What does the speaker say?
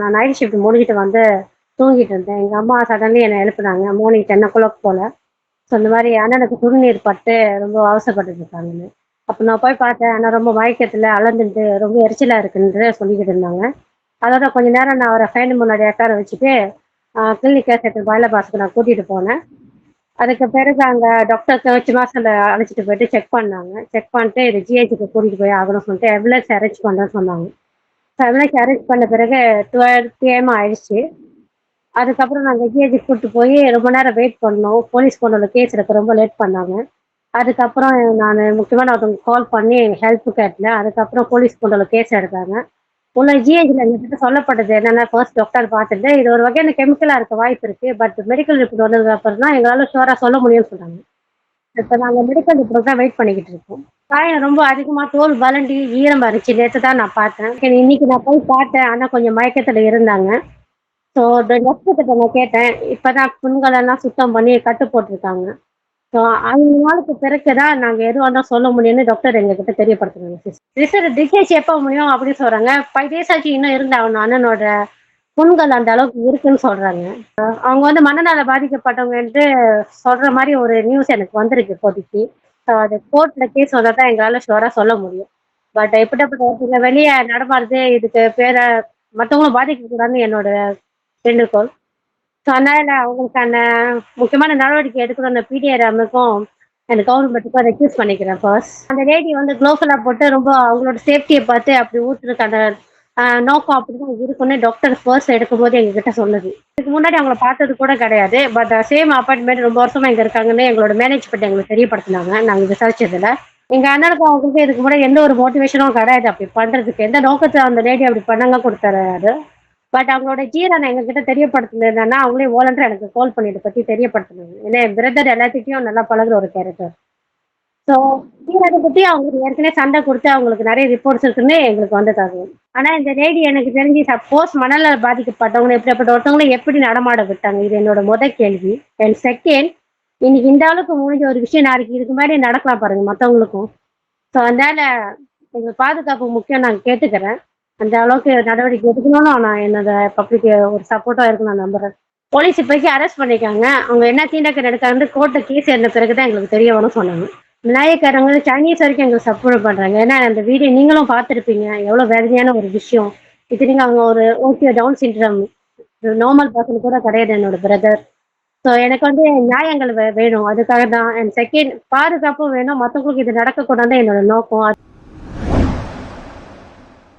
நான் night shift முடிஞ்சுட்டு வந்து தூங்கிட்டு இருந்தேன். எங்க அம்மா சடன்லி என்ன எழுப்புனாங்க. மார்னிங் 10:00 போல. ஸோ இந்த மாரி அண்ணனுக்கு சுடுநீர் பட்டு ரொம்ப அவசரப்பட்டுட்டு இருக்காங்கன்னு. அப்ப நான் போய் பார்த்தேன். ஆனா ரொம்ப மயக்கத்துல அலர்ந்துட்டு ரொம்ப எரிச்சலா இருக்குன்னு சொல்லிக்கிட்டு இருந்தாங்க. அதோட கொஞ்ச நேரம் நான் அவர ஃபேன் முன்னாடி உட்கார வச்சுட்டு, கிளினிக்கா சென்டர் பாய்லபாஸ்க்கு நான் கூட்டிட்டு போனேன். அதுக்கு பிறகு அங்க டாக்டர் சும்மா அழைச்சிட்டு போயிட்டு செக் பண்ணாங்க. செக் பண்ணிட்டு இது ஜிஹெச்சுக்கு கூட்டிட்டு போய் ஆகணும்னு சொல்லிட்டு எம்புலன்ஸ் அரேஞ்ச் பண்றேன்னு சொன்னாங்க. எம்புலன்ஸ் அரேஞ்ச் பண்ண பிறகு 12 PM ஆயிடுச்சு. அதுக்கப்புறம் நாங்க ஜிஹெச்சுக்கு கூட்டிட்டு போய் ரொம்ப நேரம் வெயிட் பண்ணோம். போலீஸ் பொண்ணோட கேஸ் எடுக்க ரொம்ப லேட் பண்ணாங்க. அதுக்கப்புறம் நானு முக்கியமான ஒருத்தவங்களுக்கு கால் பண்ணி ஹெல்ப் கேட்டேன். அதுக்கப்புறம் போலீஸ் பொண்ணோட கேஸ் எடுத்தாங்க. உள்ள ஜிஹெச்ல எங்ககிட்ட சொல்லப்பட்டது என்னன்னா, ஃபர்ஸ்ட் டாக்டர் பார்த்துட்டு, இது ஒரு வகையான கெமிக்கலா இருக்க வாய்ப்பு இருக்கு. பட் மெடிக்கல் ரிப்போர்ட் வந்ததுக்கு அப்புறம் தான் எங்களால ஷூரா சொல்ல முடியும்னு சொன்னாங்க. இப்ப நாங்க மெடிக்கல் ரிப்போர்ட் தான் வெயிட் பண்ணிக்கிட்டு இருக்கோம். காயம் ரொம்ப அதிகமா தோல் வலண்டி ஈரமா இருந்துச்சு. நேத்து தான் நான் பார்த்தேன். சரி இன்னைக்கு நான் போய் பார்த்தேன். ஆனா கொஞ்சம் மயக்கத்துல இருந்தாங்க. ஸோ டாக்டர் கிட்ட நான் கேட்டேன். இப்பதான் புண்களெல்லாம் சுத்தம் பண்ணி கட்டு போட்டுருக்காங்க. ஸோ 5 நாளுக்கு பிறகு தான் நாங்க எதுவா இருந்தாலும் சொல்ல முடியும்னு டாக்டர் எங்ககிட்ட தெரியப்படுத்துனாங்க சிஸ். ரிசல்ட் டிஸ்சார்ஜ் எப்போ முடியும் அப்படின்னு சொல்றாங்க. 5 டேஸ் ஆச்சு இன்னும் இருந்தாகணும். அண்ணனோட புண்கள் அந்த அளவுக்கு இருக்குன்னு சொல்றாங்க. அவங்க வந்து மனநல பாதிக்கப்பட்டவங்கன்ட்டு சொல்ற மாரி ஒரு நியூஸ் எனக்கு வந்திருக்கு இப்போதைக்கு. அது கோர்ட்ல கேஸ் வந்தா தான் எங்களால ஷூரா சொல்ல முடியும். பட் எப்படிப்பட்ட ஒருத்தங்க வெளிய நடமாடுது, இதுக்கு பேர மத்தவங்களும் பாதிக்கக்கூடாதுன்னு என்னோட வேண்டுகோள். ஸோ அதனால அவங்களுக்கான முக்கியமான நடவடிக்கை எடுக்கணும்னு பிடிஆர்எம்முக்கும் அந்த கவர்மெண்ட்டுக்கும் ரெக்வெஸ்ட் பண்ணிக்கிறேன் ஃபர்ஸ்ட். அந்த லேடி வந்து க்ளோவ்ஸ்லாம் போட்டு ரொம்ப அவங்களோட சேஃப்டிய பார்த்து அப்படி ஊத்துறதுக்கான நோக்கம் அப்படிதான் இருக்குன்னு டாக்டர் ஃபர்ஸ்ட் எடுக்கும்போது எங்ககிட்ட சொன்னது. இதுக்கு முன்னாடி அவங்கள பார்த்தது கூட கிடையாது. பட் சேம் அப்பார்ட்மெண்ட் ரொம்ப வருஷமா இங்க இருக்காங்கன்னு எங்களோட மேனேஜ்மெண்ட் எங்களுக்கு தெரியப்படுத்தினாங்க. நாங்க விசாரிச்சதுல. எங்க அண்ணனுக்கும் அவங்களுக்கும் இதுக்கு முன்னாடி எந்த ஒரு மோட்டிவேஷனும் கிடையாது அப்படி பண்றதுக்கு. எந்த நோக்கத்துல அந்த லேடி அப்படி பண்ணாங்க கொடுத்தாரு. பட் அவங்களோட ஜீரனை எங்ககிட்ட தெரியப்படுத்துனது என்னன்னா, அவங்களே வாலண்டரா எனக்கு கால் பண்ணி இத பத்தி தெரியப்படுத்துனாங்க. ஏன்னா என் பிரதர் எல்லாத்துட்டயும் நல்லா பழகுற ஒரு கேரக்டர். ஸோ ஜீரனை பத்தி அவங்களுக்கு ஏற்கனவே சண்டை குடுத்து அவங்களுக்கு நெறைய ரிப்போர்ட்ஸ் இருக்குன்னு எங்களுக்கு வந்த தகவல். ஆனா இந்த லேடி எனக்கு தெரிஞ்சு சப்போஸ் மனநல பாதிக்கப்பட்டவங்க இப்படிப்பட்ட ஒருத்தவங்கள எப்படி நடமாட விட்டாங்க? இது என்னோட கேள்வி. அண்ட் செகண்ட், இன்னைக்கு இந்த அளவுக்கு முடிஞ்ச ஒரு விஷயம் நாளைக்கு இதுக்கு முன்னாடி நடக்கலாம் பாருங்க மத்தவங்களுக்கும். ஸோ அதனால எங்க பாதுகாப்பு முக்கியம் நான் கேட்டுக்கிறேன். அந்த அளவுக்கு நடவடிக்கை எடுக்கணும்னு நான் என்னோட பப்ளிக் ஒரு சப்போர்ட்டா இருக்குன்னு நான் நம்புறேன். போலீஸ் இப்போதைக்கு அரெஸ்ட் பண்ணிருக்காங்க. அவங்க என்ன தீண்டாக்க நடக்காதுன்னு கோர்ட்ல கேஸ் எழுதின பிறகு தான் எங்களுக்கு தெரிய வரும்னு சொன்னாங்க. விநாயகரங்க சைனீஸ் வரைக்கும் எங்களுக்கு சப்போர்ட் பண்றாங்க. ஏன்னா அந்த வீடியோ நீங்களும் பார்த்துருப்பீங்க. எவ்வளவு வேதனையான ஒரு விஷயம். இத்தனைக்கும் அவங்க ஒரு okay down syndrome normal person கூட கிடையாது என்னோட பிரதர். ஸோ எனக்கு வந்து நியாயங்கள் வேணும். அதுக்காக தான். அண்ட் செகண்ட் பாதுகாப்பும் வேணும். மற்றவங்களுக்கு இது நடக்கக்கூடாது என்னோட நோக்கம்.